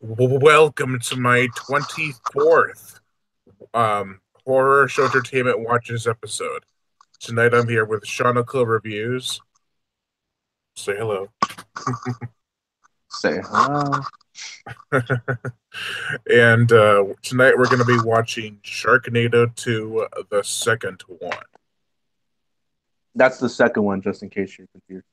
Welcome to my 24th horror show entertainment watches episode. Tonight I'm here with Sharknado reviews. Say hello. Say hello. And tonight we're going to be watching Sharknado 2, the second one. That's the second one, just in case you're confused.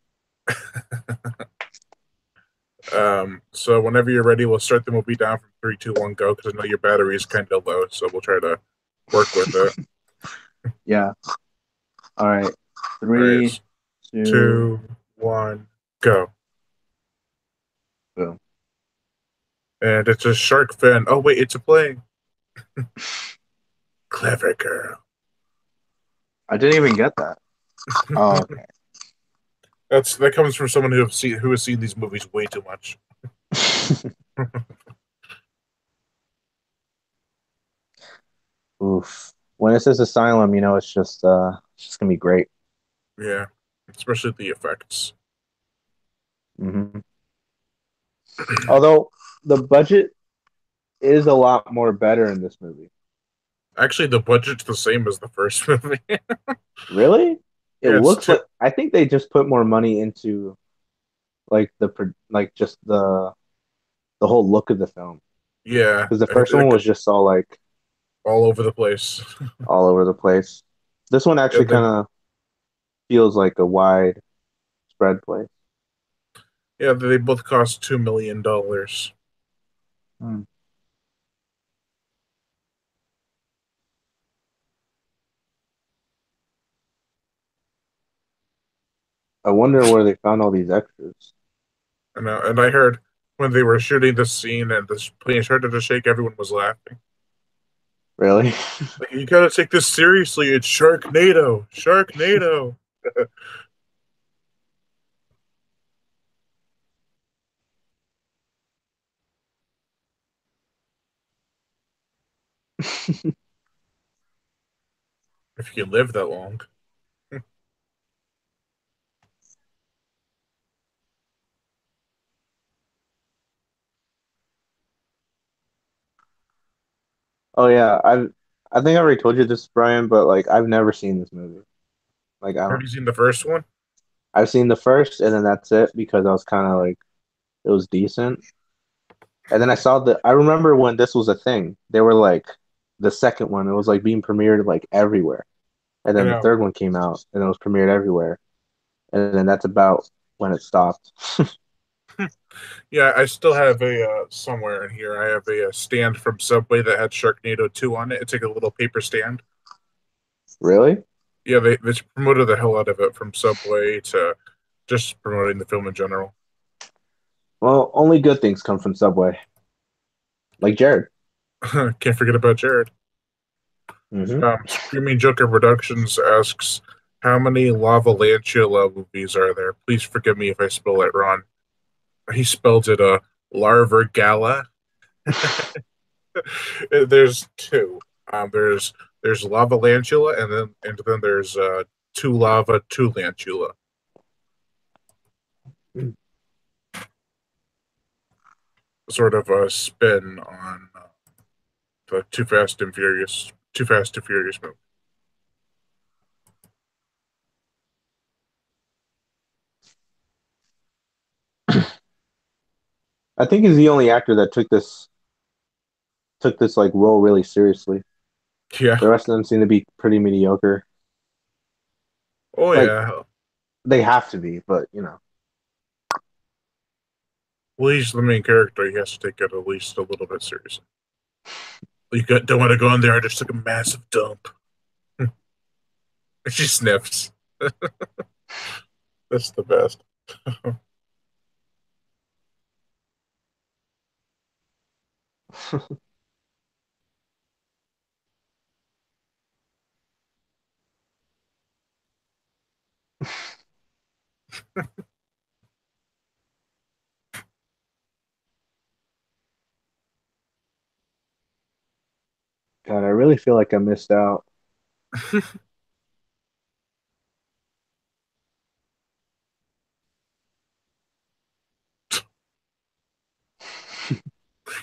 So whenever you're ready, we'll start the movie down from 3, 2, 1, go, because I know your battery is kind of low, so we'll try to work with it. Yeah. All right. All right, Three, two, 2, 1, go. boom. And it's a shark fin. Oh, wait, it's a plane. Clever girl. I didn't even get that. Oh, okay. That comes from someone who has seen these movies way too much. Oof. When it says asylum, it's just gonna be great. Yeah, especially the effects. hmm Although the budget is a lot more better in this movie. Actually, the budget's the same as the first movie. Really? It Yeah, it's looks two. like I think they just put more money into just the whole look of the film Yeah, because the first one was just all like all over the place. all over the place. This one Yeah, actually kind of feels like a wide spread place. they both cost $2 million. Hmm. I wonder where they found all these extras. And I heard when they were shooting this scene and this plane started to shake, everyone was laughing. Really? Like, you gotta take this seriously. It's Sharknado, Sharknado. If you can live that long. Oh yeah, I think I already told you this, Brian, but like I've never seen this movie. Like Have you seen the first one? I've seen the first and then that's it because I was kind of like it was decent. And then I remember when this was a thing. They were like the second one, it was like being premiered like everywhere. And I then the know. third one came out and it was premiered everywhere. And then that's about when it stopped. Yeah, I still have a somewhere in here. I have a stand from Subway that had Sharknado 2 on it. It's like a little paper stand. Really? Yeah, they promoted the hell out of it from Subway to just promoting the film in general. Well, only good things come from Subway. Like Jared. Can't forget about Jared. hmm Screaming Joker Productions asks, how many Lavalantula movies are there? Please forgive me if I spell it wrong. He spelled it Larver Gala. There's two. There's Lavalantula and then there's two lava two lantula. Sort of a spin on the Too Fast and Furious movie. I think he's the only actor that took this like role really seriously. Yeah. The rest of them seem to be pretty mediocre. Oh Like yeah. they have to be, but you know. Well, he's the main character. He has to take it at least a little bit seriously. Don't want to go in there. I just took a massive dump. She sniffs. That's the best. God, I really feel like I missed out.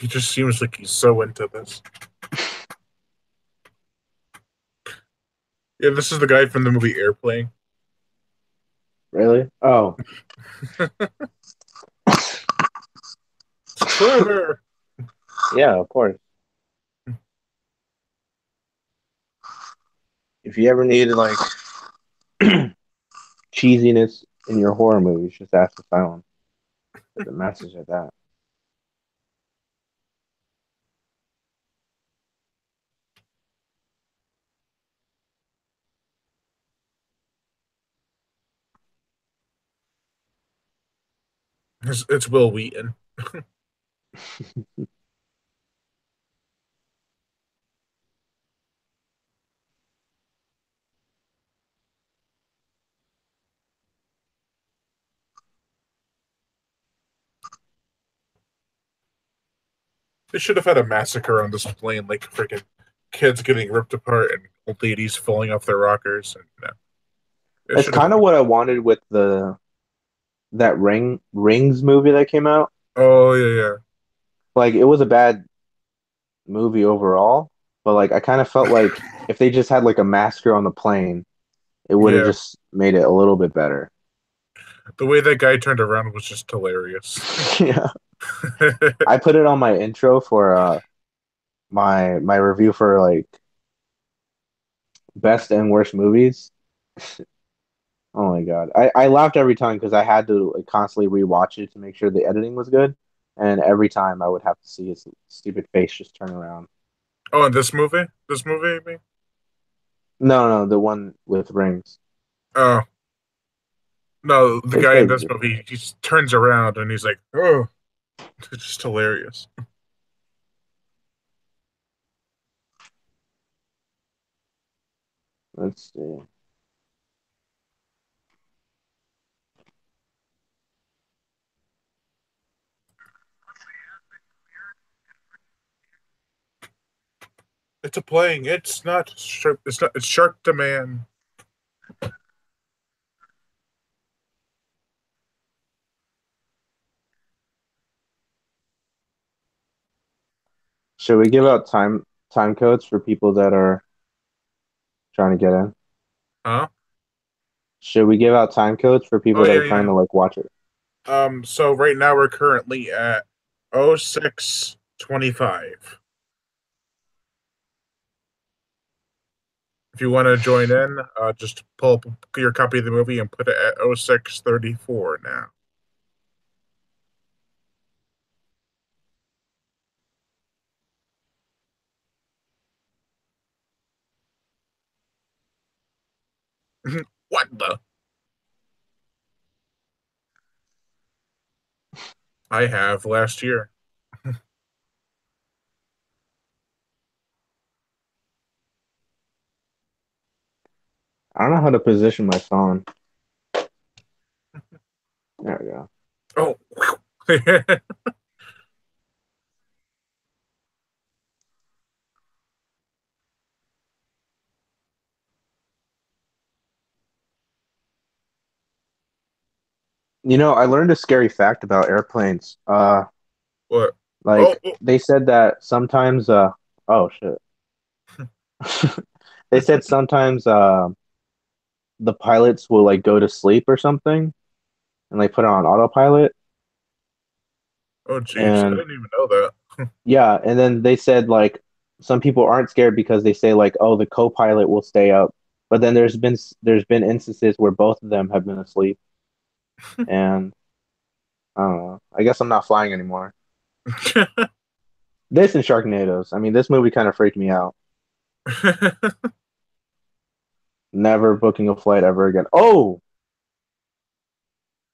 He just seems like he's so into this. Yeah, this is the guy from the movie Airplane. Really? Oh, It's clever. yeah, of course. If you ever need like cheesiness in your horror movies, just ask Asylum. There's a message at that. It's Will Wheaton. They should have had a massacre on this plane, like freaking kids getting ripped apart and old ladies falling off their rockers. And it It's should have kind been. of what I wanted with the that Rings movie that came out. Oh yeah, Like it was a bad movie overall, but like I kind of felt like if they just had like a massacre on the plane, it would have yeah. just made it a little bit better. The way that guy turned around was just hilarious. Yeah. I put it on my intro for my review for like best and worst movies. Oh my God. I laughed every time because I had to like constantly rewatch it to make sure the editing was good. And every time I would have to see his stupid face just turn around. Oh, and this movie, I mean? No, no, the one with rings. Oh no, the His guy in face is this just movie, he just turns around and he's like, "Oh," it's just hilarious. let's see. It's a playing. It's not shark. It's not. It's Shark Demand. Should we give out time codes for people that are trying to get in? Huh? Should we give out time codes for Oh people that yeah, are trying yeah. to like watch it? So right now we're currently at 0625. If you want to join in, just pull up your copy of the movie and put it at 0634 now. What the? I have last year. I don't know how to position my phone. There we go. Oh. You know, I learned a scary fact about airplanes. What? Oh, Like oh, they said that sometimes oh shit. They said sometimes the pilots will like go to sleep or something and like put it on autopilot oh, jeez. I and didn't even know that. yeah, and then they said like some people aren't scared because they say like oh the co-pilot will stay up. But then there's been instances where both of them have been asleep and I don't know. I guess I'm not flying anymore. This and Sharknadoes. I mean, this movie kind of freaked me out. Never booking a flight ever again. Oh,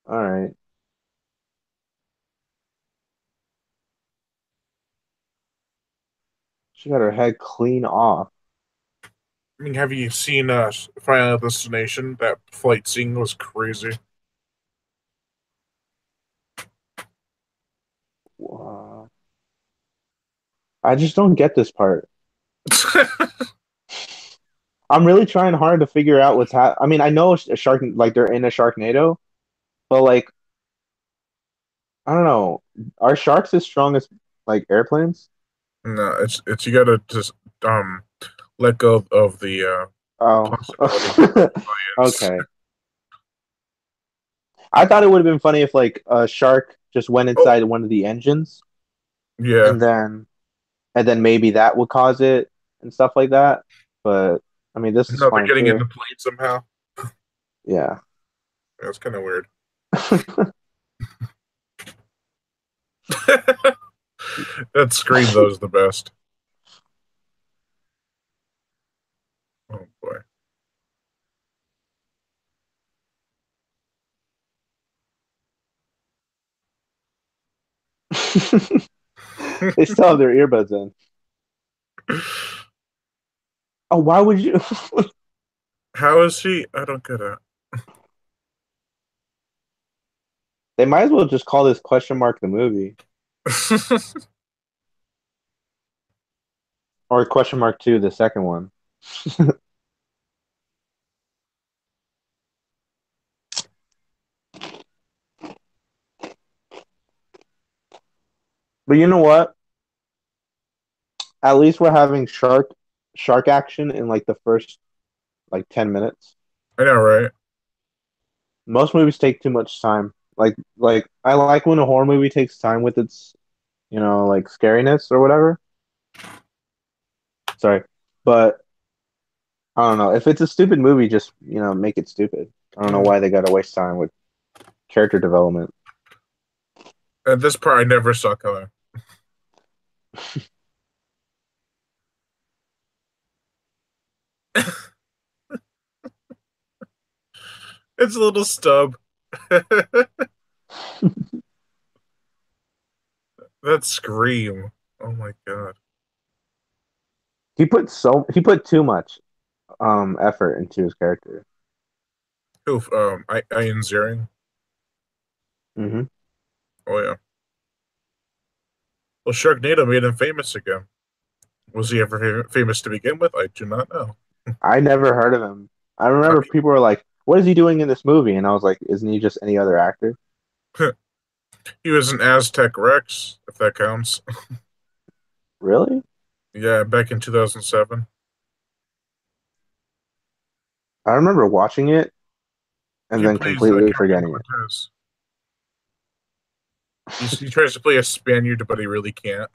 all right. She got her head clean off. I mean, have you seen Final Destination? That flight scene was crazy. Wow. I just don't get this part. I'm really trying hard to figure out what's happening. I mean, I know a shark, like they're in a Sharknado, but like, I don't know. Are sharks as strong as? like airplanes? No, it's you gotta just let go of the Oh, possibility of aliens. okay. I thought it would have been funny if like a shark just went Oh inside one of the engines yeah, and then maybe that would cause it and stuff like that. But I mean, this is no, they're fine getting in too. the plane somehow. Yeah. That's kind of weird. That scream though is the best. Oh boy. They still have their earbuds in. Oh, why would you? How is he? I don't get it. They might as well just call this question mark the movie or question mark two the second one. But you know what? At least we're having shark action in like the first like 10 minutes. I know, right? Most movies take too much time. Like I like when a horror movie takes time with its like scariness or whatever. Sorry, but I don't know if it's a stupid movie. Just make it stupid. I don't know Mm. why they got to waste time with character development. And this part I never saw coming. It's a little stub. That scream. Oh my god. He put too much effort into his character. Oof, Ian Ziering. Hmm. Oh yeah. Well, Sharknado made him famous again. Was he ever famous to begin with? I do not know. I never heard of him. I remember people were like, "What is he doing in this movie?" And I was like, "Isn't he just any other actor?" He was an Aztec Rex, if that counts. Really? Yeah, back in 2007. I remember watching it and He then plays completely Captain forgetting it. Cortez. He tries to play a Spaniard, but he really can't.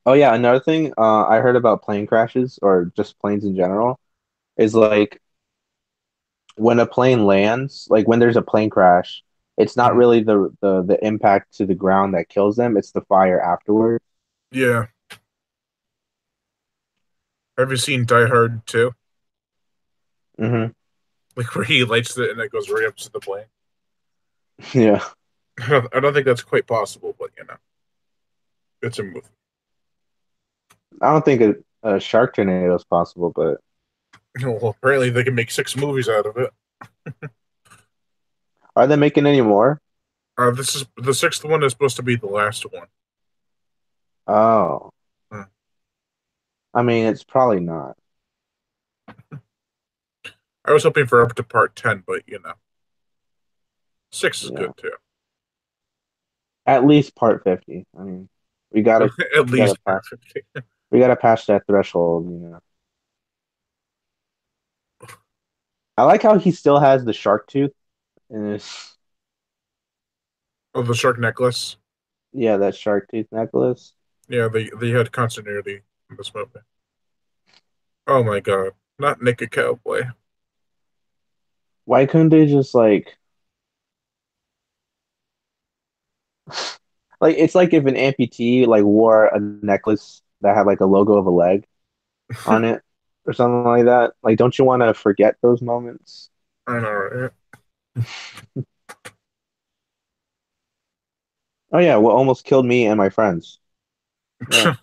Oh yeah, another thing I heard about plane crashes or just planes in general is like when a plane lands, like when there's a plane crash, it's not really the impact to the ground that kills them, it's the fire afterward. Yeah. Have you seen Die Hard 2? Hmm. Like where he lights it and it goes right up to the plane. Yeah. I don't think that's quite possible, but it's a movie. I don't think a shark tornado is possible, but Well, apparently they can make 6 movies out of it. are they making any more? This is the sixth one is supposed to be the last one. Oh, Hmm. I mean, it's probably not. I was hoping for up to part 10, but six is Yeah. good too. At least part 50. I mean, we gotta At we gotta least part pass 50. we gotta pass that threshold. I like how he still has the shark tooth in his Oh, the shark necklace. yeah, that shark tooth necklace. Yeah, they had continuity in this movie. Oh my god, not Nick a Cowboy. Why couldn't they just like it's like if an amputee like wore a necklace that had like a logo of a leg on it or something like that? Like, don't you want to forget those moments? I know, right? Oh yeah, what almost killed me and my friends. Yeah,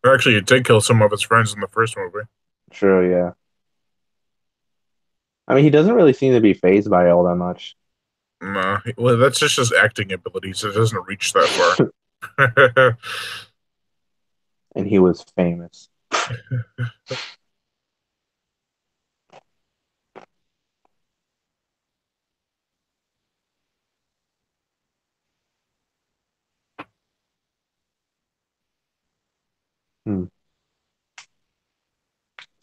Actually, it did kill some of his friends in the first movie. true. Yeah, I mean, he doesn't really seem to be phased by it all that much, Nah, well, that's just his acting abilities. It doesn't reach that far. and he was famous.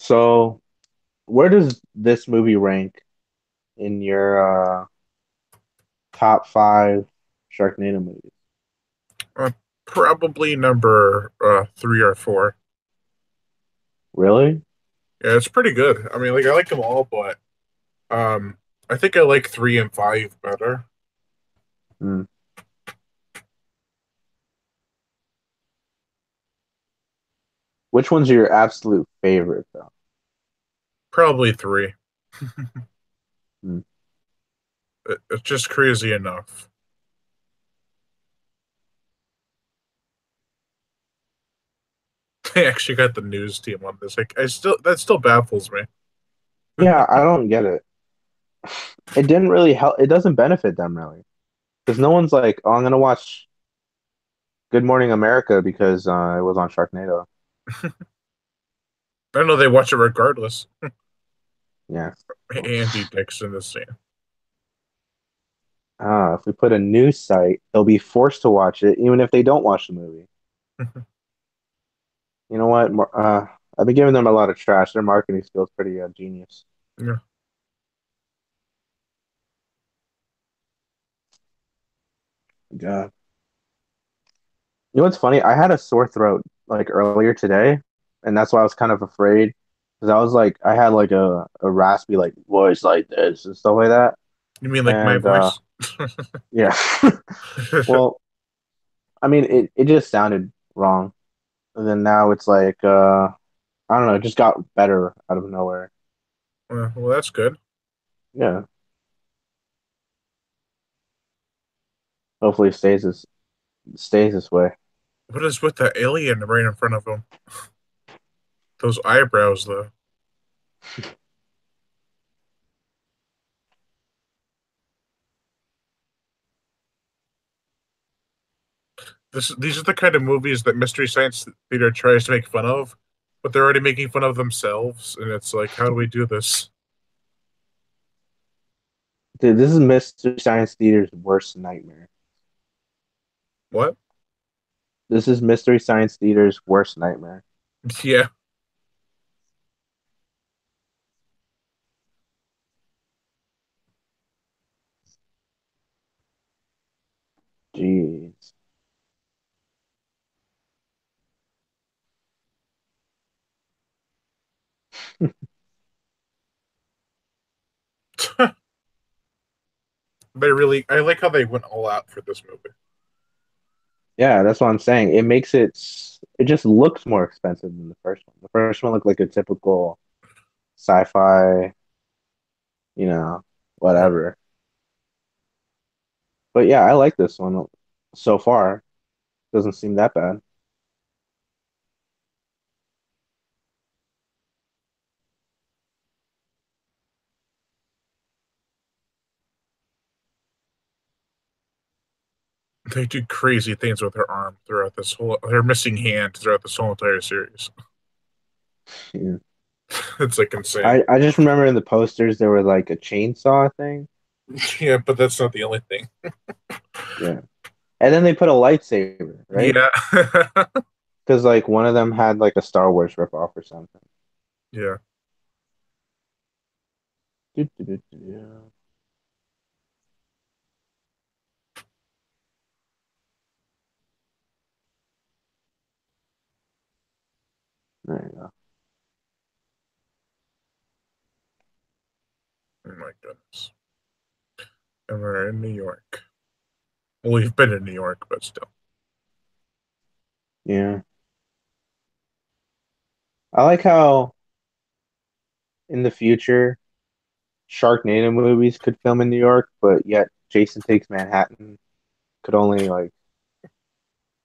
So, where does this movie rank in your top five Sharknado movies? Uh, Probably number 3 or 4. Really? Yeah, it's pretty good. I mean, like I like them all, but um, I think I like 3 and 5 better. Hmm. Which one's your absolute favorite, though? Probably 3. Hmm. It's just crazy enough. They actually got the news team on this. Like, I still that still baffles me. Yeah, I don't get it. It didn't really help. It doesn't benefit them really, because no one's like, "Oh, I'm gonna watch Good Morning America because it was on Sharknado." I know they watch it regardless. Yeah. Andy Dixon is saying. If we put a news site, they'll be forced to watch it, even if they don't watch the movie. You know what? I've been giving them a lot of trash. Their marketing skills pretty genius. Yeah. God. You know what's funny? I had a sore throat like earlier today, and that's why I was kind of afraid because I was like, I had like a raspy like voice like this and stuff like that, You mean like my and voice? yeah. Well, I mean, it just sounded wrong, and then now it's like I don't know, it just got better out of nowhere. Well, that's good. Yeah, hopefully it stays this way. What is with the alien right in front of him? Those eyebrows, though. These are the kind of movies that Mystery Science Theater tries to make fun of, but they're already making fun of themselves, and it's like, how do we do this? Dude, this is Mystery Science Theater's worst nightmare. What? This is Mystery Science Theater's worst nightmare. Yeah. Jeez. They really, I like how they went all out for this movie. Yeah, that's what I'm saying. It just looks more expensive than the first one. The first one looked like a typical sci-fi, you know, Yeah. whatever. But yeah, I like this one so far. Doesn't seem that bad. They do crazy things with her arm throughout this whole, her missing hand throughout this whole entire series. Yeah. It's like insane. I just remember in the posters there was like a chainsaw thing. Yeah, but that's not the only thing. Yeah. And then they put a lightsaber, right? Yeah. Because like one of them had like a Star Wars ripoff or something. Yeah. Do, do, do, do, do. There you go. Oh my goodness. And we're in New York. Well, we've been in New York, but still. Yeah. I like how in the future Sharknado movies could film in New York, but yet Jason Takes Manhattan could only like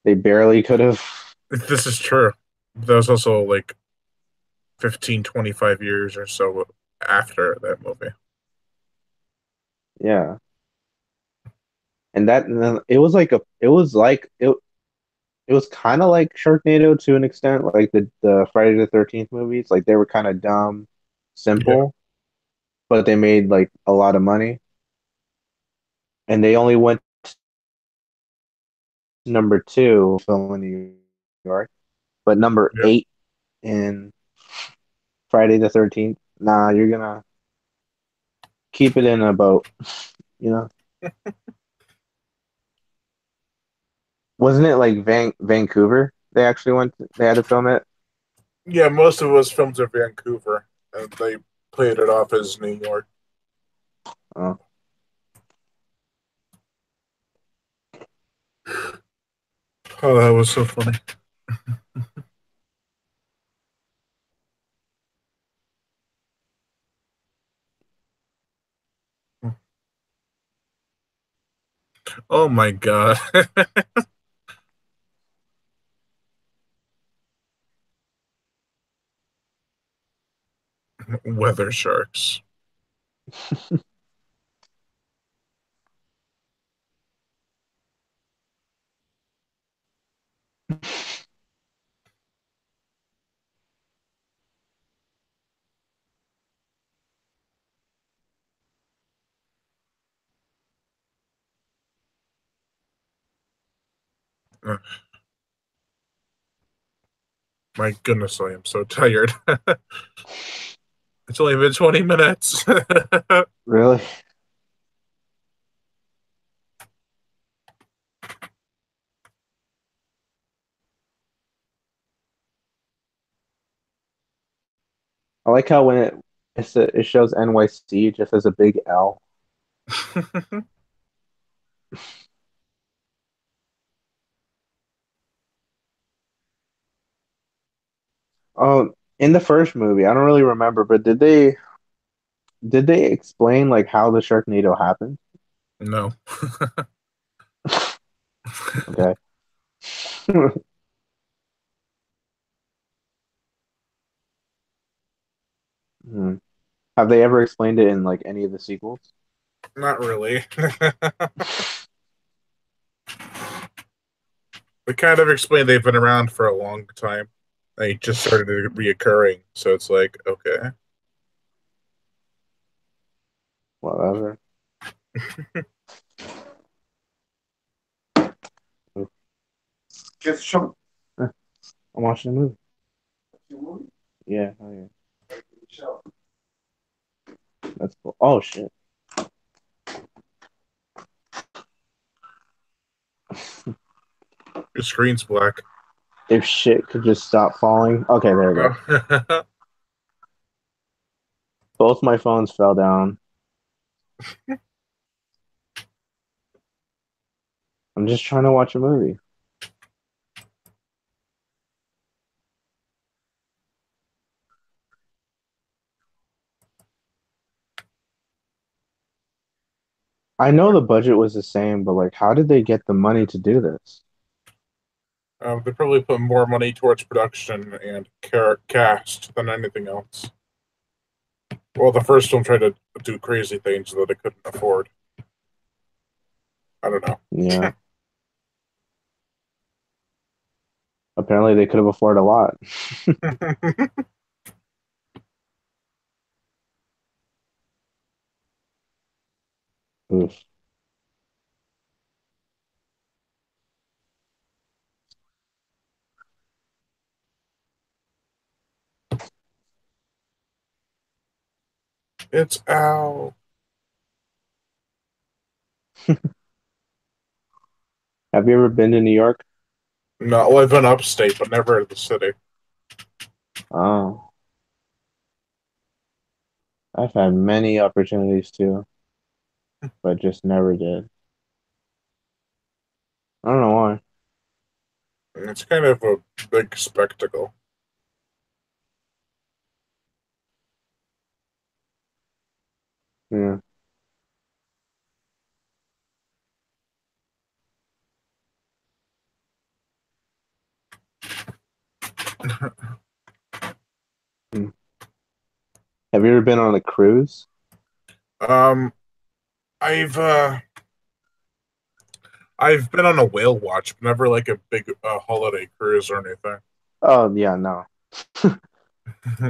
they barely could have. This is true. That was also like 15, 25 years or so after that movie. Yeah. And then it was kind of like Sharknado to an extent, like the Friday the 13th movies. Like they were kind of dumb, Yeah. simple, but they made like a lot of money. And they only went to number two film in New York, but number Yeah. eight in Friday the 13th. Nah, you're gonna keep it in a boat. You know, wasn't it like Vancouver? They actually they had to film it. Yeah, most of us filmed in Vancouver, and they played it off as New York. Oh, Oh, that was so funny. Oh my god. Weather sharks. Uh, My goodness, I am so tired. It's only been 20 minutes. really? I like how when it shows NYC just as a big L. Oh, in the first movie, I don't really remember, but did they explain like how the Sharknado happened? No. Okay. Hmm. Have they ever explained it in like any of the sequels? Not really. They kind of explained they've been around for a long time. They just started reoccurring, so it's like, okay. Whatever. Just show. I'm watching a movie. Yeah, oh yeah. That's cool. Oh shit. Your screen's black. If shit could just stop falling. Okay, there we go. Oh. Both my phones fell down. I'm just trying to watch a movie. I know the budget was the same, but like, how did they get the money to do this? They probably put more money towards production and cast than anything else. Well, the first one tried to do crazy things that it couldn't afford. I don't know. Yeah, apparently they could have afforded a lot. Oof. It's out. Have you ever been to New York? No, well, I've been upstate, but never in the city. Oh, I've had many opportunities too, but just never did. I don't know why. It's kind of a big spectacle. Yeah. Hmm. Have you ever been on a cruise? um, I've uh, I've been on a whale watch, but never like a big holiday cruise or anything. Oh, yeah, no.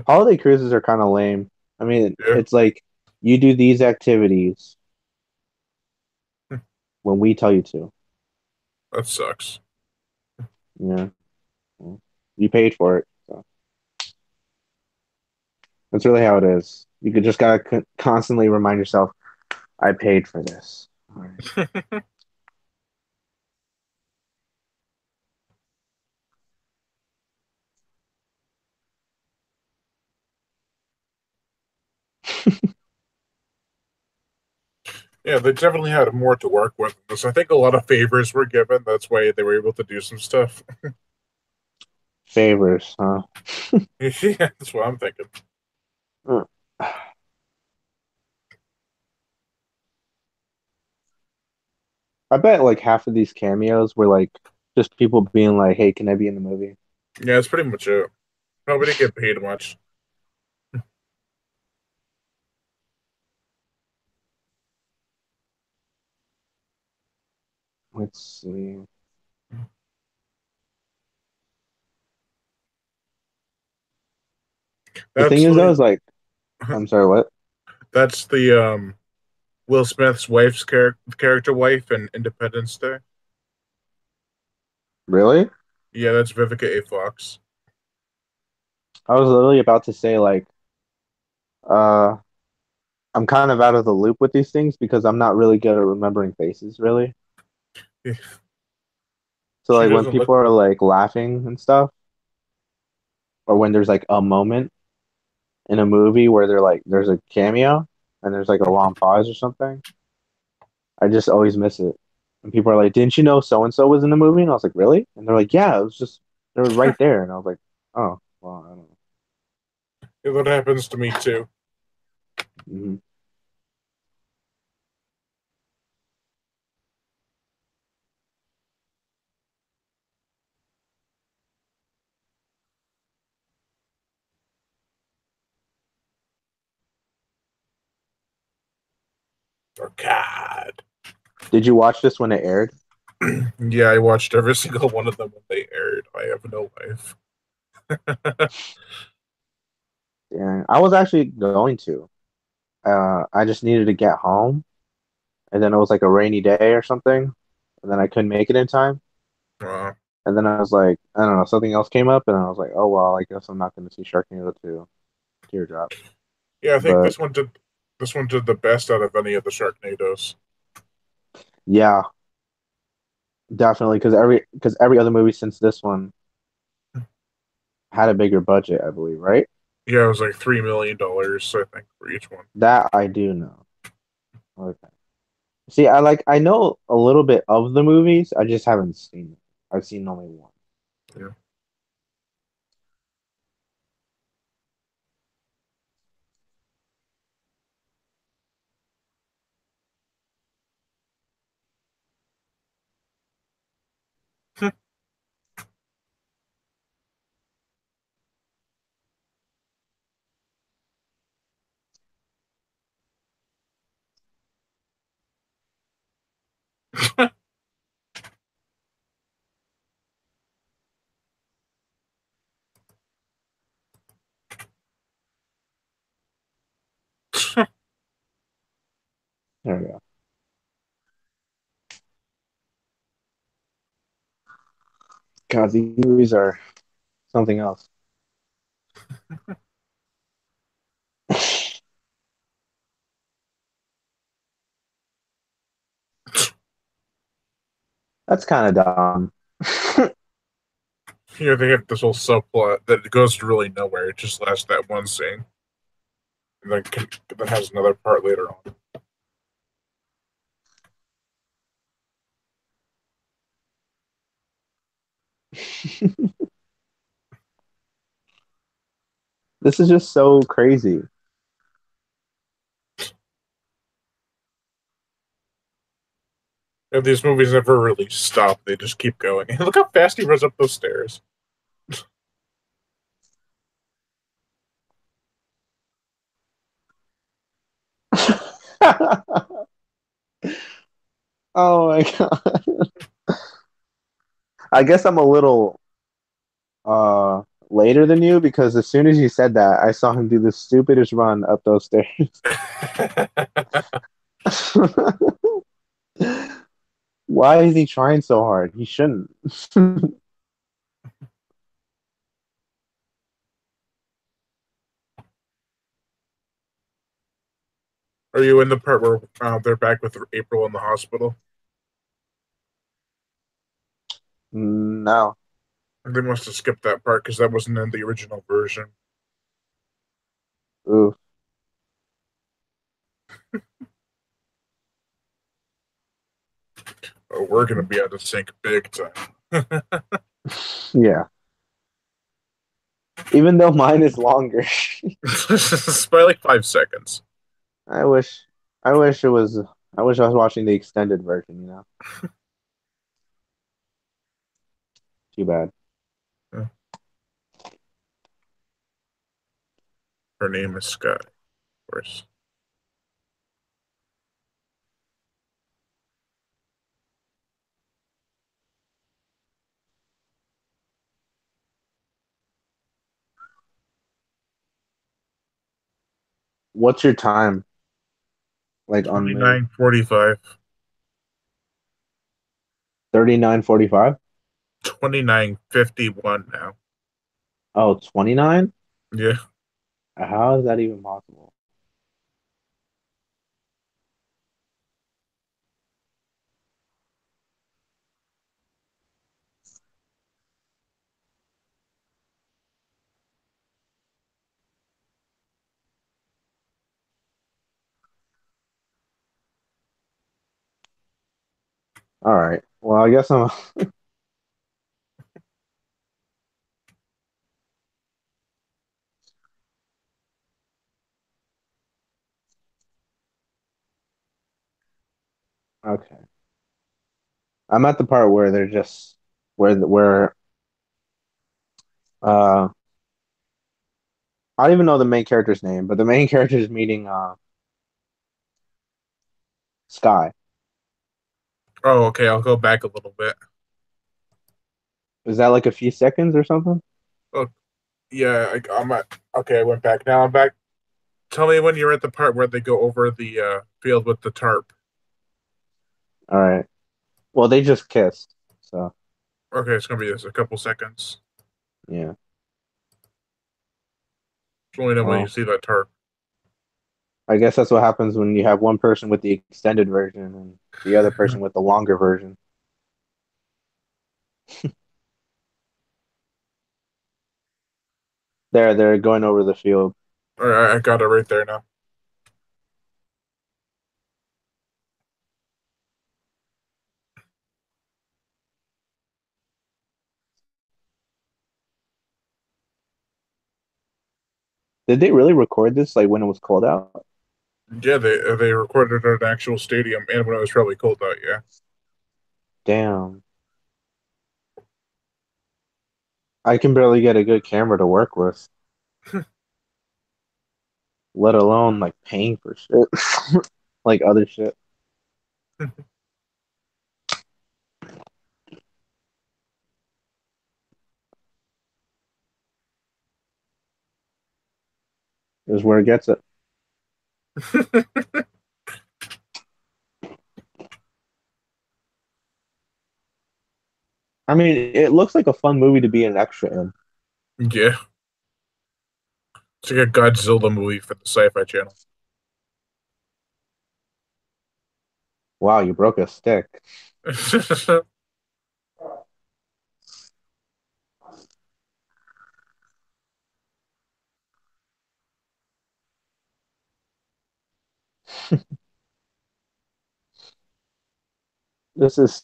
Holiday cruises are kind of lame. I mean, Yeah, it's like you do these activities when we tell you to. that sucks. Yeah. Well, you paid for it. So. That's really how it is. You could just gotta constantly remind yourself, I paid for this. All right. Yeah, they definitely had more to work with. So I think a lot of favors were given. That's why they were able to do some stuff. Favors, huh? Yeah, that's what I'm thinking. Mm. I bet like half of these cameos were like just people being like, "Hey, can I be in the movie?" Yeah, that's pretty much it. Probably didn't get paid much. Let's see. The thing That's is, though, the is like, I'm sorry, what? that's the Will Smith's wife's character wife in Independence Day. Really? Yeah, that's Vivica A. Fox. I was literally about to say like, uh, I'm kind of out of the loop with these things because I'm not really good at remembering faces, really. So She like when doesn't look. people are like laughing and stuff, or when there's like a moment in a movie where they're like there's a cameo and there's like a long pause or something, I just always miss it. And people are like, "Didn't you know so and so was in the movie?" And I was like, "Really?" And they're like, "Yeah, it was just they were right there." And I was like, "Oh, well, I don't know." That happens to me too. Hmm. Oh God. Did you watch this when it aired? Yeah, I watched every single one of them when they aired. I have no life. Yeah, I was actually going to. I just needed to get home, and then it was like a rainy day or something, and then I couldn't make it in time. uh, And then I was like, I don't know, something else came up, and I was like, oh well, I guess I'm not going to see Sharknado 2 teardrop. yeah, I think But this one did the best out of any of the Sharknados. yeah, definitely because every other movie since this one had a bigger budget, I believe, right? Yeah, it was like $3 million, I think, for each one. That I do know. Okay. See, I know a little bit of the movies. I just haven't seen it. I've seen only one. Yeah. There we go. God, these movies are something else. That's kind of dumb. Here they have this whole subplot that goes to really nowhere. It just lasts that one scene, and then has another part later on. This is just so crazy. And these movies never really stop; they just keep going. And look how fast he runs up those stairs. Oh my God. I guess I'm a little later than you because as soon as you said that, I saw him do the stupidest run up those stairs. Why is he trying so hard? He shouldn't. Are you in the part where they're back with April in the hospital? No. They must have skipped that part because that wasn't in the original version. Ooh. Oh, we're gonna be out of sync big time. Yeah. Even though mine is longer. By like 5 seconds. I wish I wish it was I wish I was watching the extended version, you know. Too bad. Her name is Sky, of course. What's your time like on the 29:45. 39:45? 29:51 now. Oh, 29? Yeah. How is that even possible? All right. Well, I guess I'm okay. I'm at the part where they're just where uh I don't even know the main character's name, but the main character is meeting Sky. Oh, okay. I'll go back a little bit. Is that like a few seconds or something? Oh, yeah. I'm at. Okay, I went back. Now I'm back. Tell me when you're at the part where they go over the field with the tarp. All right. Well, they just kissed. So, Okay, it's gonna be just a couple seconds. yeah. Only know when you Well, see that tarp. I guess that's what happens when you have one person with the extended version and the other person with the longer version. They're going over the field. All right, I got it right there now. Did they really record this like when it was cold out? Yeah, they recorded it at an actual stadium, and when it was probably cold out. Yeah. Damn. I can barely get a good camera to work with, let alone like paying for shit. Like other shit. Is where it gets it. I mean, it looks like a fun movie to be an extra in. Yeah, it's like a Godzilla movie for the Sci-Fi Channel. Wow, you broke a stick. This is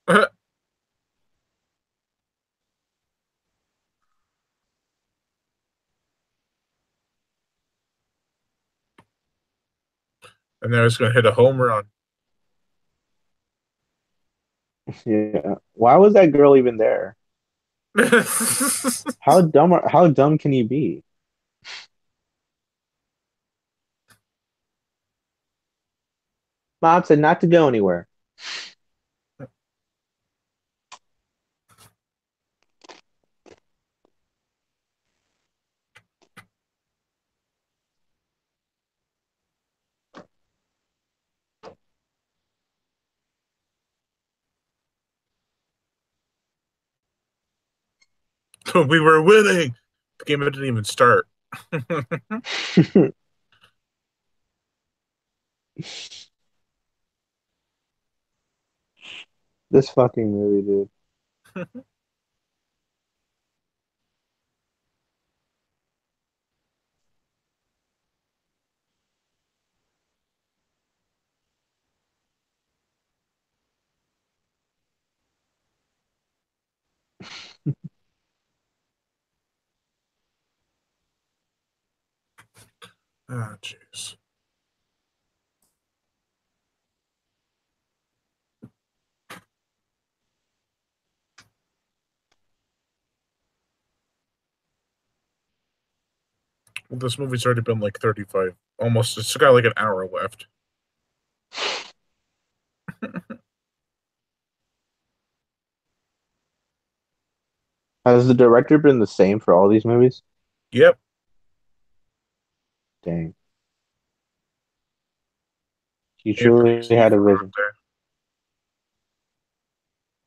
And now it's gonna hit a home run. yeah. Why was that girl even there? How dumb can you be? Mom said not to go anywhere. We were winning. The game didn't even start. This fucking movie, dude. Ah, jeez. Well, this movie's already been like 35, almost. It's got like an hour left. Has the director been the same for all these movies? Yep. Dang. He And truly produced had a Ethan vision. Hawke.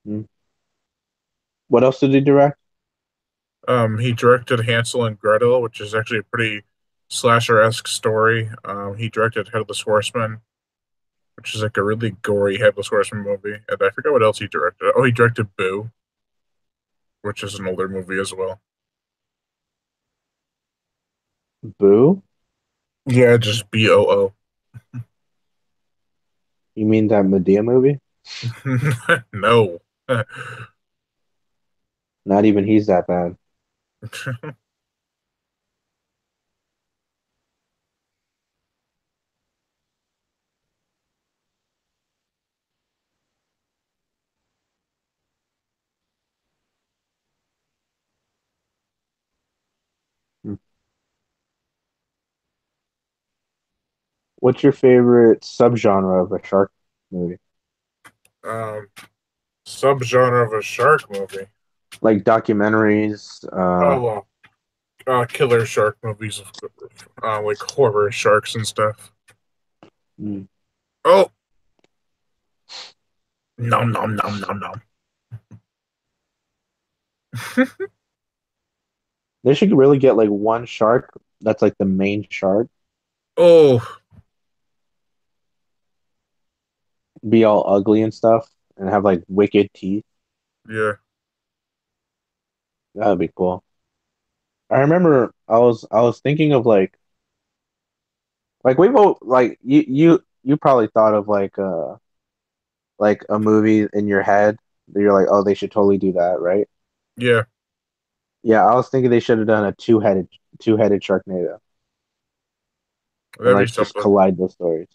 Hmm. What else did he direct? He directed Hansel and Gretel, which is actually a pretty slasher-esque story. He directed Headless Horseman, which is like a really gory Headless Horseman movie. And I forgot what else he directed. Oh, he directed Boo, which is an older movie as well. Boo? Yeah, just BOO. You mean that Medea movie? No. Not even he's that bad. Hmm. What's your favorite subgenre of a shark movie? um, Subgenre of a shark movie. Like documentaries, Oh, well, killer shark movies, like horror sharks and stuff. hmm. Oh, nom nom nom nom nom. They should really get like one shark that's like the main shark, Oh, be all ugly and stuff, and have like wicked teeth. yeah, That would be cool. I remember I was thinking of like we both like you probably thought of like a movie in your head that you're like, oh, they should totally do that, right? yeah. Yeah, I was thinking they should have done a two-headed Sharknado and That'd be like just something. collide those stories.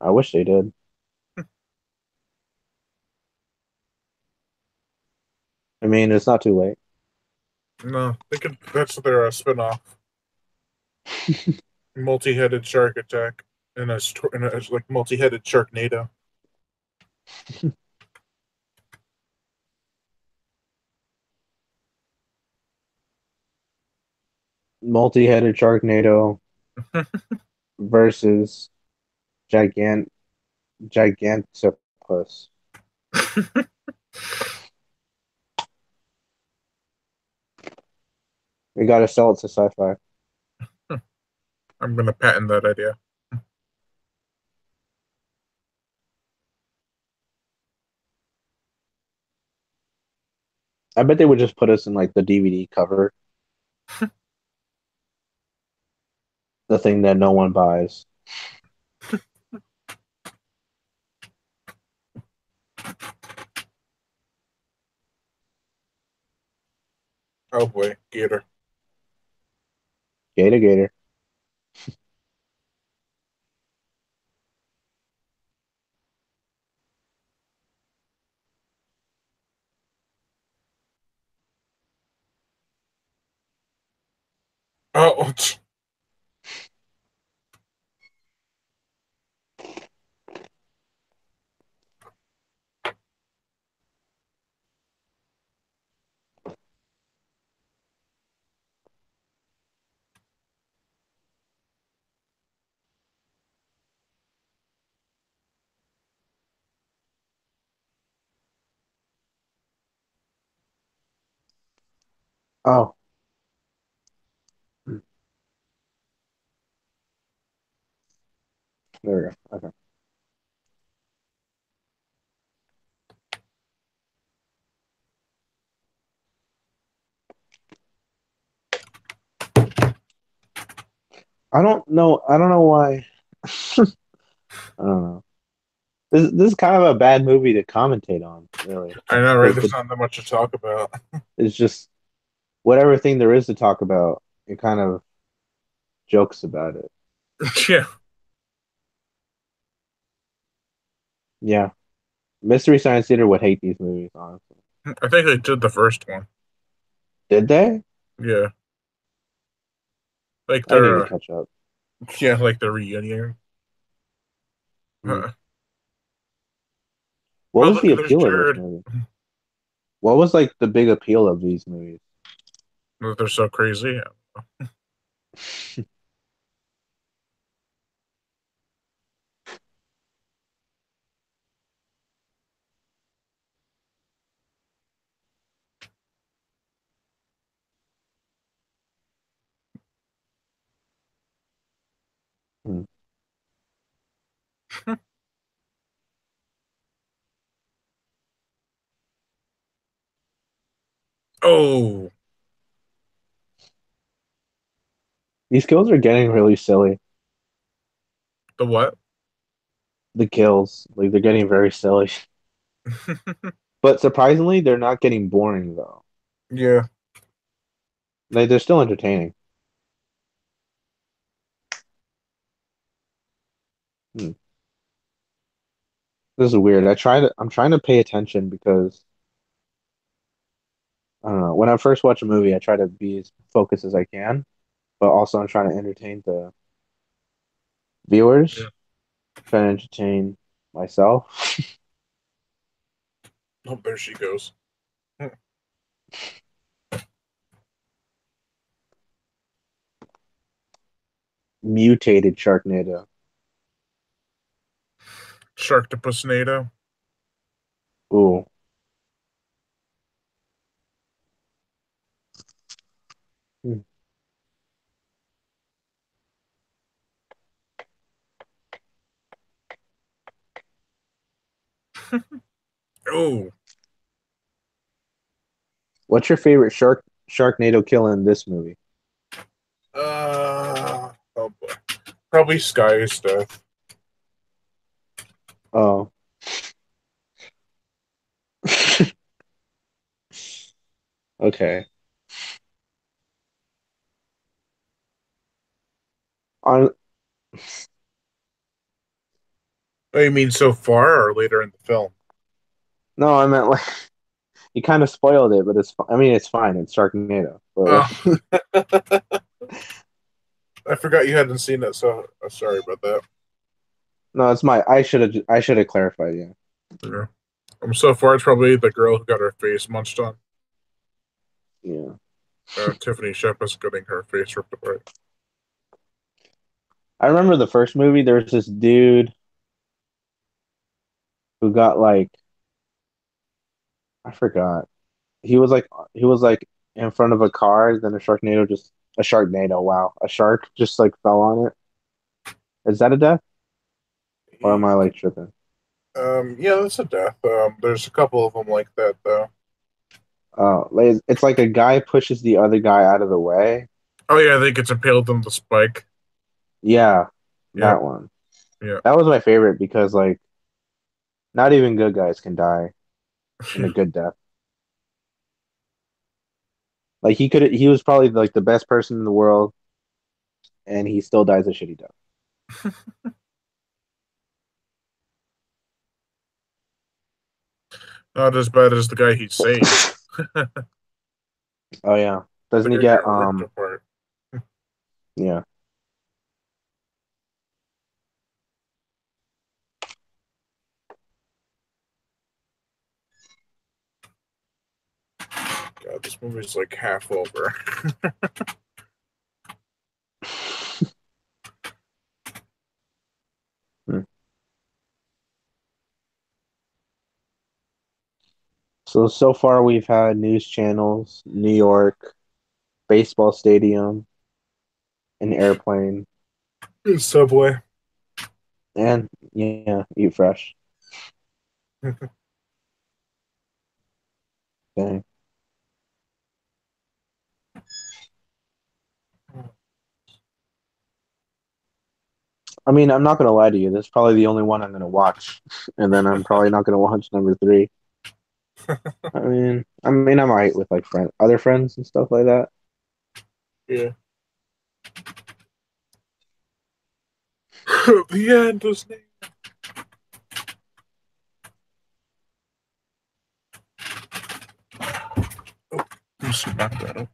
I wish they did. I mean, it's not too late. No, they could. That's their spinoff. Multi-headed shark attack in a like multi-headed Sharknado. Multi-headed Sharknado versus gigant Gigantopus. We gotta sell it to sci-fi. I'm gonna patent that idea. I bet they would just put us in like the DVD cover, the thing that no one buys. Oh boy, Gator. Gator Gator. Oh, Oh, there we go. Okay. I don't know. I don't know why. I don't know. This is kind of a bad movie to commentate on, really. I know, right? Because There's not that much to talk about. it's just whatever thing there is to talk about, it kind of jokes about it. Yeah, Yeah. Mystery Science Theater would hate these movies, honestly. I think they did the first one. Did they? Yeah, like I need to their catch up. yeah, like the reunion. Hmm. Uh, What oh, was look, the there's appeal of this Jared. movie? What was like the big appeal of these movies? They're so crazy. Hmm. Oh, These kills are getting really silly. the what? The kills, like they're getting very silly. But surprisingly, they're not getting boring though. Yeah. They're still entertaining. Hmm. This is weird. I'm trying to pay attention because I don't know. When I first watch a movie, I try to be as focused as I can, but also I'm trying to entertain the Yeah. viewers, trying to entertain myself. Oh, there she goes. Mutated Sharknado. Sharktopusnado. Ooh. Hmm. Oh, What's your favorite Sharknado kill in this movie? oh boy. Probably Sky's death. Oh. Okay. On Oh, you mean so far or later in the film? no, I meant like you kind of spoiled it, but I mean it's fine. It's Sharknado. But Oh, like I forgot you hadn't seen it, so sorry about that. no, it's my I should have clarified, yeah. Yeah. So far, it's probably the girl who got her face munched on. Yeah. Tiffany Shepard's getting her face ripped apart. I remember the first movie, there was this dude who got like I forgot. He was like in front of a car, then a Sharknado, wow. A shark just like fell on it. Is that a death? Or am I like tripping? Yeah, that's a death. There's a couple of them like that though. Like it's like a guy pushes the other guy out of the way. Oh yeah, I think it's impaled on the spike. Yeah, Yep, that one. yep. That was my favorite because like not even good guys can die in a good death. Like he was probably like the best person in the world and he still dies a shitty death. Not as bad as the guy he saved. Oh yeah. The Doesn't he guy get got ripped apart. yeah. God, this movie's like half over. Hmm. So far we've had news channels, New York. baseball stadium, an airplane, Subway. and yeah, eat fresh. Dang. I mean, I'm not gonna lie to you. This is probably the only one I'm gonna watch, and then I'm probably not gonna watch number three. I might with like other friends and stuff like that. Yeah. The end is near. Oh, you smack that up.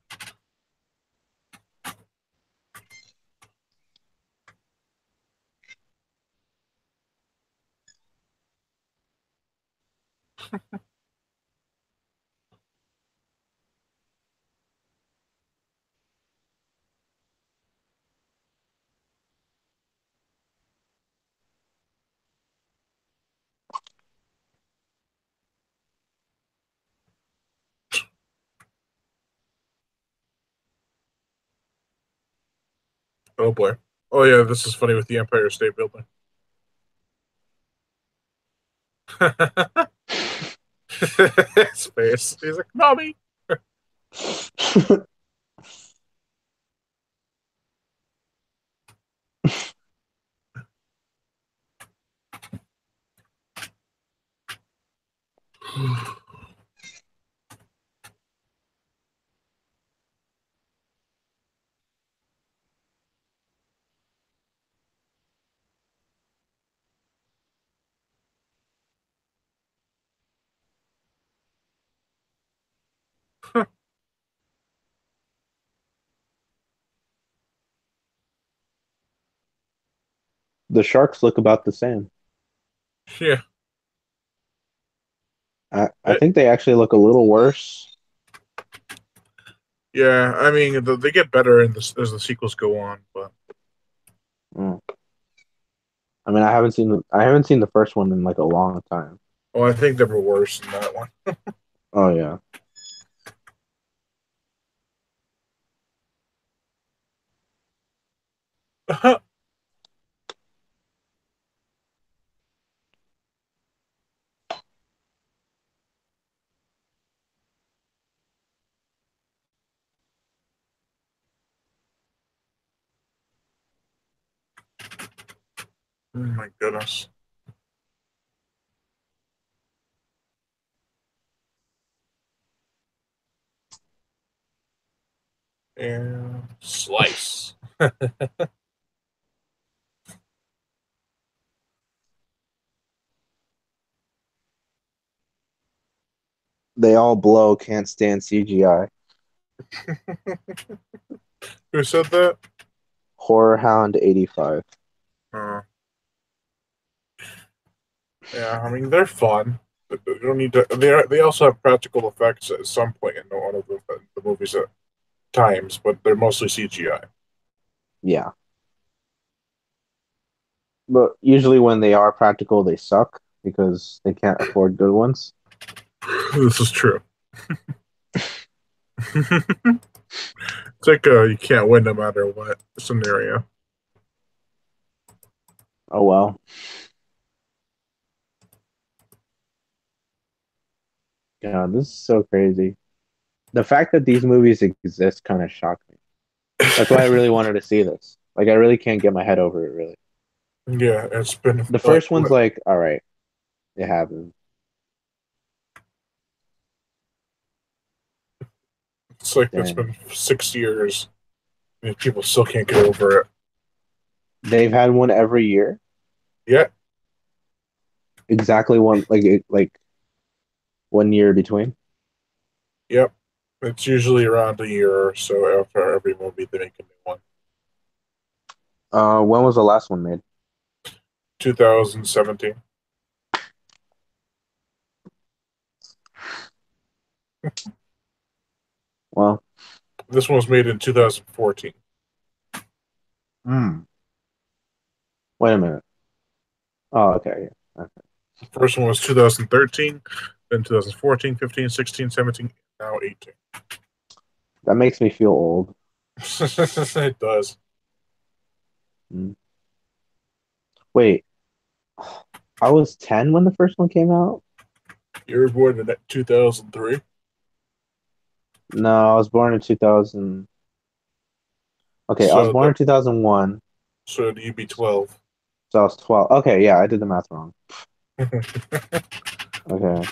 Oh boy. Oh yeah, this is funny with the Empire State Building. Space. He's like, mommy. The sharks look about the same. Yeah. I think they actually look a little worse. Yeah, I mean, they get better as the sequels go on, but Mm. I mean, I haven't seen the first one in like a long time. oh, I think they were worse than that one. Oh yeah, Oh my goodness. And slice. they all blow. Can't stand CGI. Who said that? Horror Hound 85. Uh, yeah, I mean they're fun. They don't need to. They also have practical effects at some point in one of the movies at times, but they're mostly CGI. Yeah, but usually when they are practical, they suck because they can't afford good ones. This is true. It's like you can't win no matter what scenario. Oh well. Yeah, this is so crazy. The fact that these movies exist kind of shocked me. That's why I really wanted to see this. Like, I really can't get my head over it, really. Yeah, it's been The like first one's like, all right, it happened. it's Dang. been 6 years and people still can't get over it. They've had one every year. Yeah, Exactly one, like 1 year between. yep. It's usually around a year or so after every movie they make a new one. When was the last one made? 2017. Well, This one was made in 2014. mm. Wait a minute. Oh, okay. Yeah. Okay. The first one was 2013, then 2014, 15, 16, 17, now 18. That makes me feel old. It does. Mm. Wait, I was 10 when the first one came out? You were born in 2003, No, I was born in 2000. Okay, I was so born in 2001, you'd be 12. so I was 12. Okay, yeah, I did the math wrong. Okay,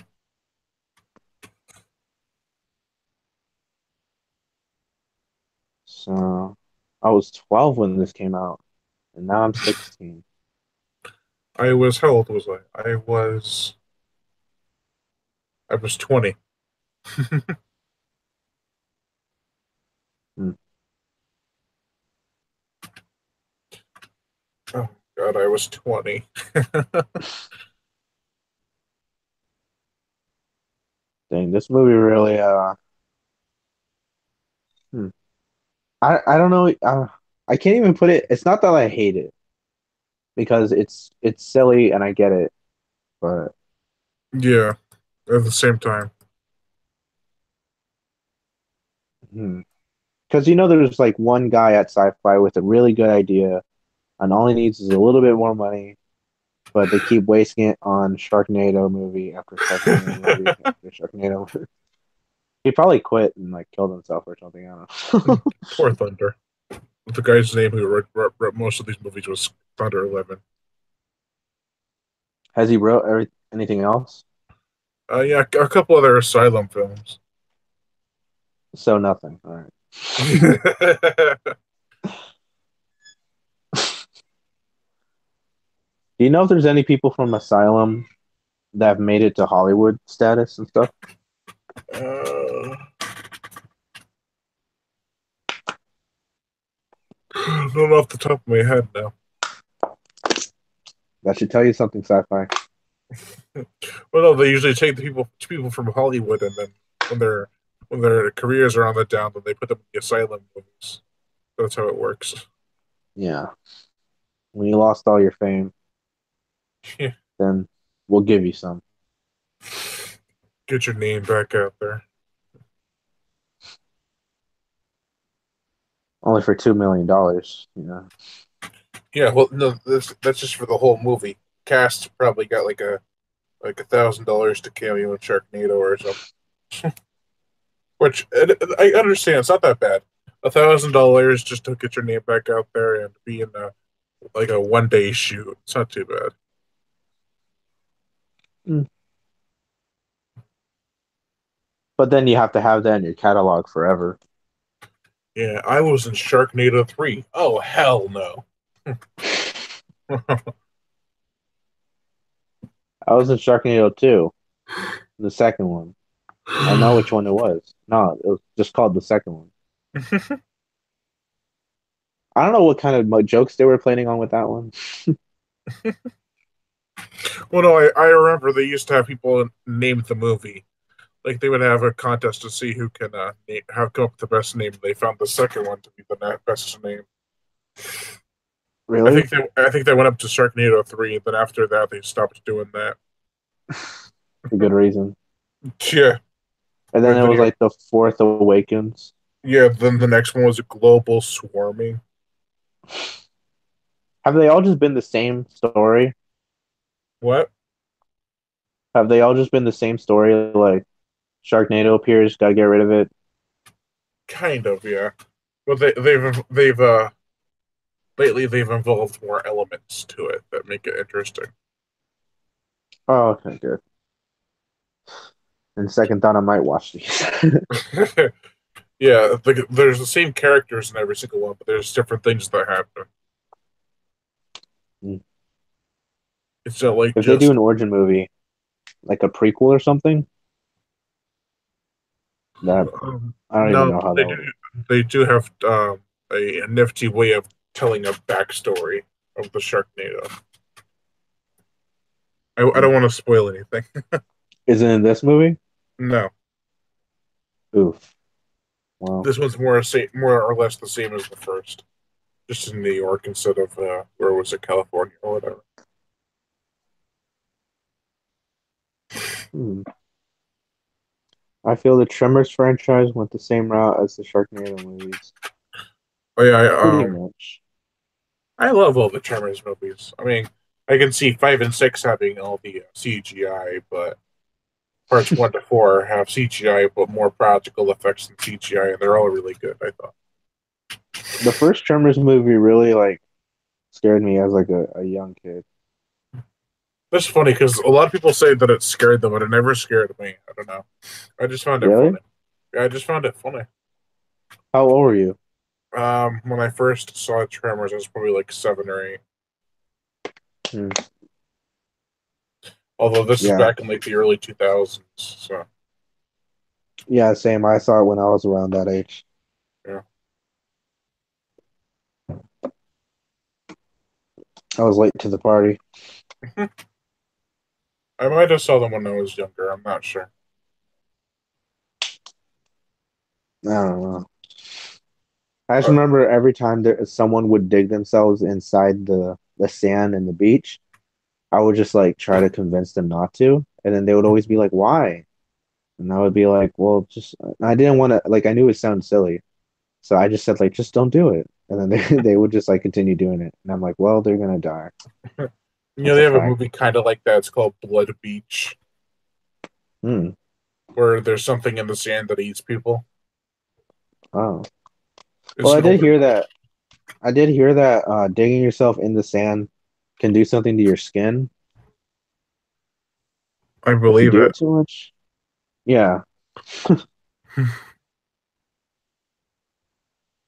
so I was 12 when this came out, and now I'm 16. How old was I? I was 20. Hmm. Oh God, I was 20. Dang, this movie really, hmm. I don't know. I can't even put it. It's not that I hate it because it's silly and I get it, but Yeah, at the same time. hmm. Because there's like one guy at Sci-Fi with a really good idea, and all he needs is a little bit more money, but they keep wasting it on Sharknado movie after Sharknado movie after Sharknado. He probably quit and like killed himself or something. I don't know. Poor Thunder. The guy's name who wrote most of these movies was Thunder 11. Has he wrote anything else? Yeah, a couple other Asylum films. So nothing. All right. Do you know if there's any people from Asylum that have made it to Hollywood status and stuff? uh, not off the top of my head now. That should tell you something, Sci-Fi. Well, no, they usually take the people from Hollywood, and then when their when their careers are on the down, then they put them in the Asylum movies. That's how it works. Yeah. When you lost all your fame, Yeah. then we'll give you some. Get your name back out there. Only for $2 million. Yeah, well, no, that's just for the whole movie. Cast probably got like $1,000 to cameo in Sharknado or something. Which I understand, it's not that bad. $1,000 just to get your name back out there and be in a 1 day shoot. It's not too bad. Mm. But then you have to have that in your catalog forever. Yeah, I was in Sharknado 3. Oh hell no. I was in Sharknado 2, the second one. I know which one it was. No, it was just called the second one. I don't know what kind of jokes they were planning on with that one. Well, no, I remember they used to have people name the movie. Like they would have a contest to see who can have come up with the best name. They found the second one to be the best name. Really? I think they went up to Sharknado 3, and then after that they stopped doing that. For good reason. Yeah, And then but it then was like the Fourth Awakens. then the next one was global swarming. Have they all just been the same story? What? Have they all just been the same story? Like Sharknado appears, gotta get rid of it. Kind of, yeah. But they've lately they've involved more elements to it that make it interesting. Oh, okay, good. And second thought, I might watch these. Yeah, there's the same characters in every single one, but there's different things that happen. It's not like If they do just an origin movie, like a prequel or something, that I don't even no, know but how that would work. they do have a nifty way of telling a backstory of the Sharknado. I Hmm. don't want to spoil anything. Is it in this movie? No, Oof. Well, this one's more or less the same as the first, just in New York instead of where was it, California or whatever. hmm. I feel the Tremors franchise went the same route as the Sharknado movies, Oh yeah, pretty much. I love all the Tremors movies. I mean, I can see 5 and 6 having all the CGI, but parts 1 to 4 have CGI, but more practical effects than CGI, and they're all really good. I thought. The first Tremors movie really like scared me as like a young kid. That's funny because a lot of people say that it scared them, but it never scared me. I don't know. I just found it Really? funny. Yeah, I just found it funny. How old were you? When I first saw Tremors, I was probably like 7 or 8. Hmm. Although this is Yeah. back in like the early 2000s, so Yeah, same. I saw it when I was around that age. yeah. I was late to the party. I might have saw them when I was younger. I'm not sure. I don't know. I just Uh, remember every time someone would dig themselves inside the sand and the beach, I would just like try to convince them not to, and then they would always be like, "Why?" And I would be like, "Well, just." I didn't want to like. I knew it sounded silly, so I just said like, "Just don't do it." And then they would just like continue doing it, and I'm like, "Well, they're gonna die. That's they a have a fact." movie kind of like that. It's called Blood Beach, Hmm. where there's something in the sand that eats people. Oh. Well, It's I an did older hear movie. that. I did hear that digging yourself in the sand can do something to your skin I if you believe do it. it too much. Yeah.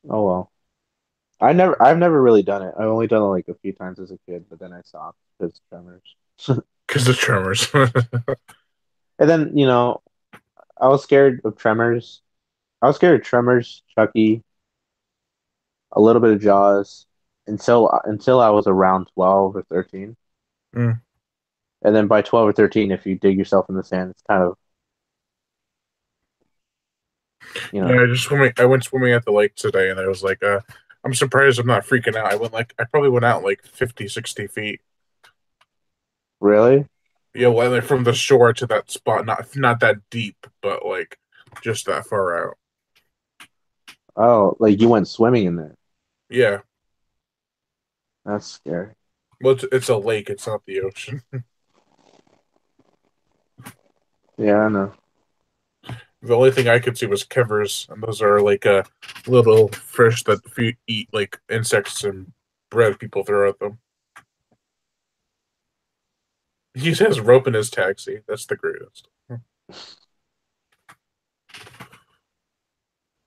Oh well. I've never really done it. I've only done it like a few times as a kid, but then I stopped because tremors. Because of Tremors. And then, I was scared of tremors. I was scared of tremors, Chucky, a little bit of Jaws until I was around 12 or 13. Mm. And then by 12 or 13, if you dig yourself in the sand, it's kind of, you Yeah, know, I went swimming at the lake today, and I was like, I'm surprised I'm not freaking out. I probably went out like 50, 60 feet. really? Yeah, well, like from the shore to that spot, not that deep, but like just that far out. Oh, like you went swimming in there. Yeah, That's scary. well, it's a lake. It's not the ocean. Yeah, I know. The only thing I could see was kivers, and those are like little fish that eat like insects and bread people throw at them. He has rope in his taxi. That's the greatest.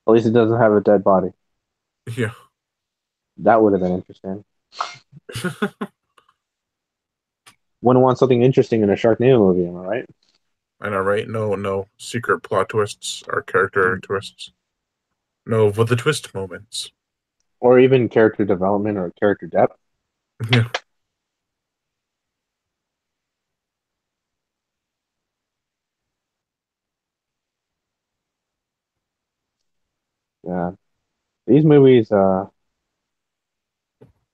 At least it doesn't have a dead body. Yeah, That would have been interesting. Wouldn't want something interesting in a Sharknado movie, am I right? I know, right? No secret plot twists or character twists. No, with the twist moments. Or even character development or character depth. Yeah. Yeah. These movies,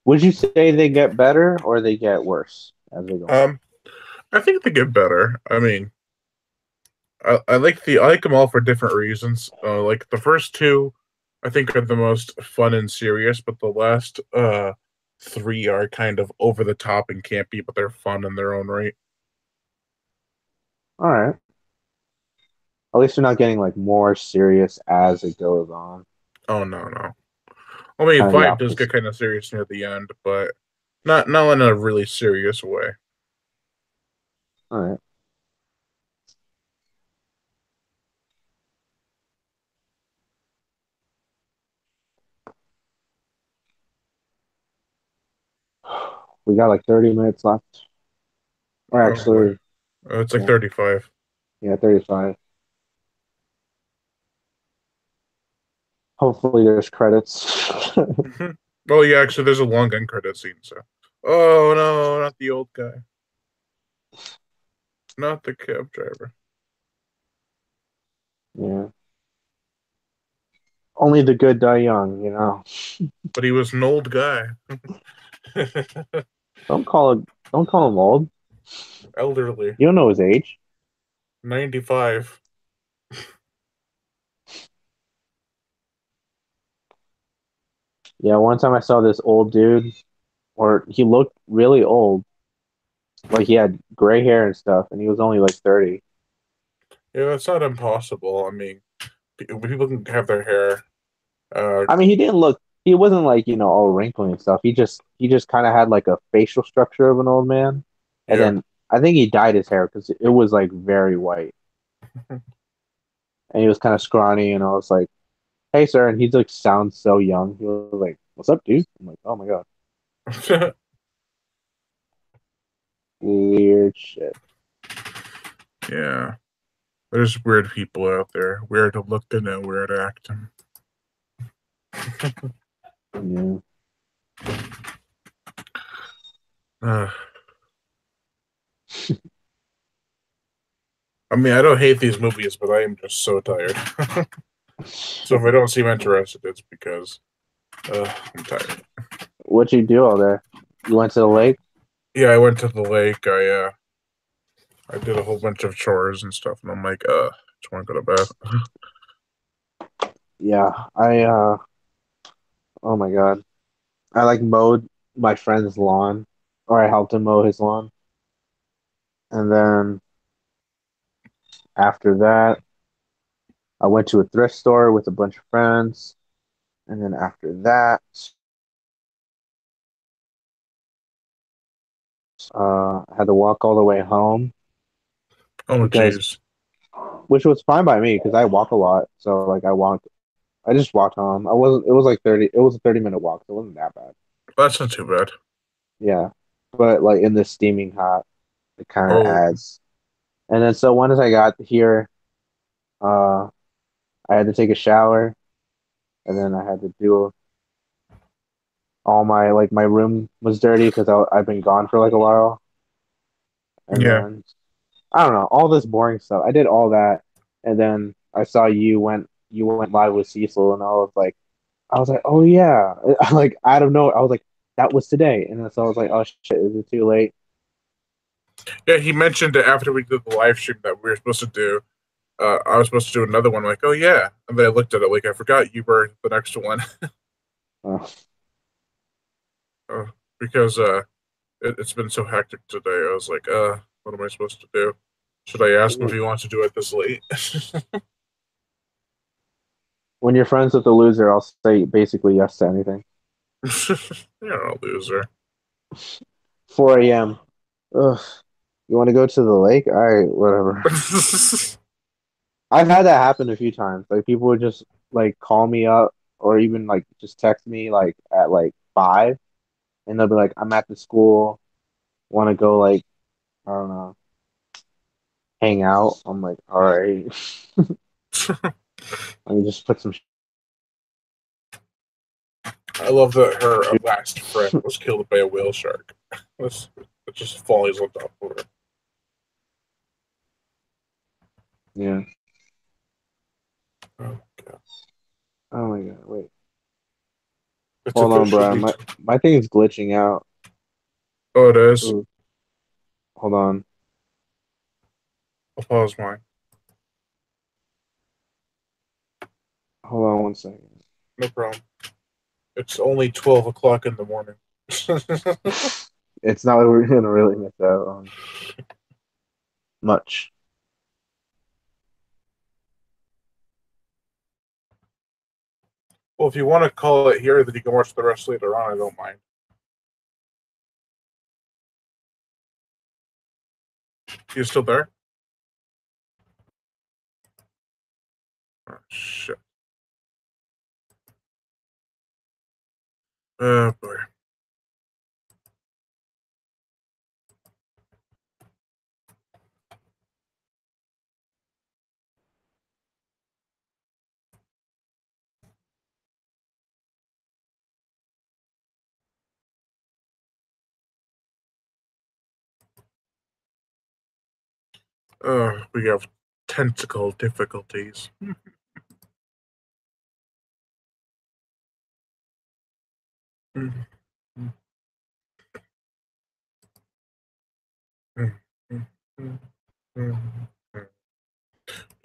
would you say they get better or they get worse as they go on? Um, I think they get better. I mean, I like them all for different reasons. Like the first two, I think are the most fun and serious, but the last three are kind of over the top and campy, but they're fun in their own right. All right. At least they're not getting like more serious as it goes on. Oh no. I mean, Kind of the five does opposite. get kind of serious near the end, but not in a really serious way. All right. We got like 30 minutes left. Or Oh boy, actually, it's like yeah, 35. yeah, 35. Hopefully there's credits. Well, yeah, actually, there's a long end credit scene. So, oh no, not the old guy, not the cab driver, Yeah. Only the good die young. but he was an old guy, Don't call him old. elderly, You don't know his age. 95. Yeah, one time I saw this old dude, or he looked really old, like he had gray hair and stuff, and he was only like 30. Yeah, it's not impossible. I mean, people can have their hair. Uh, I mean, he didn't look. He wasn't like all wrinkly and stuff. He just kind of had like a facial structure of an old man, and yeah. then I think he dyed his hair because it was like very white, and he was kind of scrawny, and I was like, "Hey, sir," and he's like sounds so young. He was like, "What's up, dude?" I'm like, "Oh my God, weird shit." Yeah. There's weird people out there. Weird looking and weird acting. Yeah. Uh, I mean, I don't hate these movies, but I am just so tired. So if I don't seem interested, it's because I'm tired. What you do all day? You went to the lake? Yeah, I went to the lake. I did a whole bunch of chores and stuff, and I'm like, just want to go to bed. Yeah, oh my God. I like mowed my friend's lawn, or I helped him mow his lawn. And then after that, I went to a thrift store with a bunch of friends. And then after that, I had to walk all the way home Oh, because, jeez. which was fine by me because I walk a lot. So like I just walked home. It was like 30, it was a 30-minute walk. So it wasn't that bad. That's not too bad. Yeah. But like in the steaming hot, it kind of Oh, adds. And then so once I got here, uh, I had to take a shower and then I had to do all my like my room was dirty because I've been gone for like a while. And yeah. then I don't know, all this boring stuff. I did all that, and then I saw you went live with Cecil, and I was like, oh yeah, like out of nowhere, I was like, that was today, and then so I was like, oh shit, is it too late? Yeah, he mentioned it after we did the live stream that we were supposed to do. I was supposed to do another one. Like, oh yeah, and then I looked at it like I forgot you were the next one. Uh, uh, because it's been so hectic today. I was like, what am I supposed to do? Should I ask him if he wants to do it this late? when you're friends with the loser, I'll say basically yes to anything. You're a loser. 4 a.m. Ugh, you want to go to the lake? All right, whatever. I've had that happen a few times. Like people would just like call me up or even like just text me like at like 5 and they'll be like, I'm at the school, want to go like, I don't know, hang out. I'm like, all right, let me just put some I love that her last friend was killed by a whale shark. It just falls on top of her. yeah. Oh god! Oh my God, wait. It's Hold on, bro. officially. My thing is glitching out. Oh, it is. Ooh, hold on. I'll pause mine. Hold on 1 second. No problem. It's only 12 o'clock in the morning. It's not like we're gonna really miss out on much. Well, if you want to call it here, then you can watch the rest later on. I don't mind. You still there? Oh, shit. Oh boy. We have tentacle difficulties.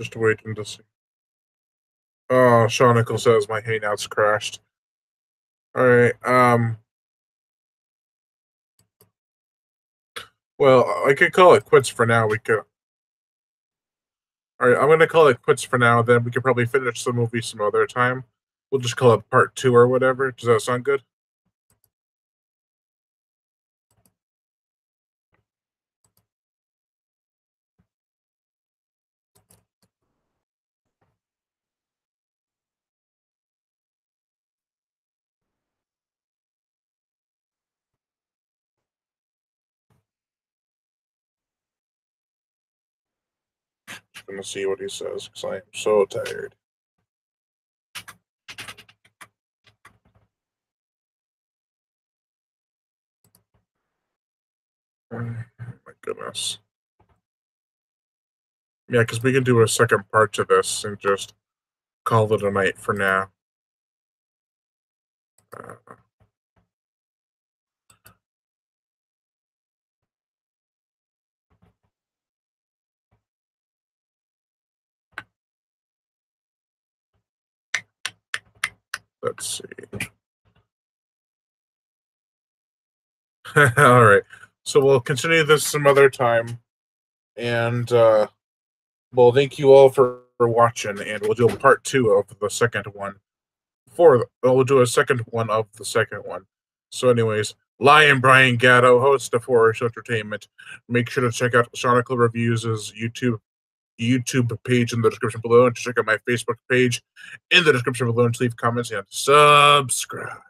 Just waiting to see. Oh, Seanical says my hangout's crashed. All right. Well, I could call it quits for now. We could. All right, I'm gonna call it quits for now. Then we could probably finish the movie some other time. We'll just call it part 2 or whatever. Does that sound good? Just gonna see what he says because I am so tired. Oh my goodness. Yeah, because we can do a second part to this and just call it a night for now. Uh, let's see. All right. So we'll continue this some other time. And well, thank you all for watching. And we'll do a part 2 of the second one. We'll do a second one of the second one. So, anyways, Lion Brian Gatto, host of Horror Show Entertainment. Make sure to check out Sharknado Reviews' YouTube page in the description below, and to check out my Facebook page in the description below, and to leave comments and subscribe.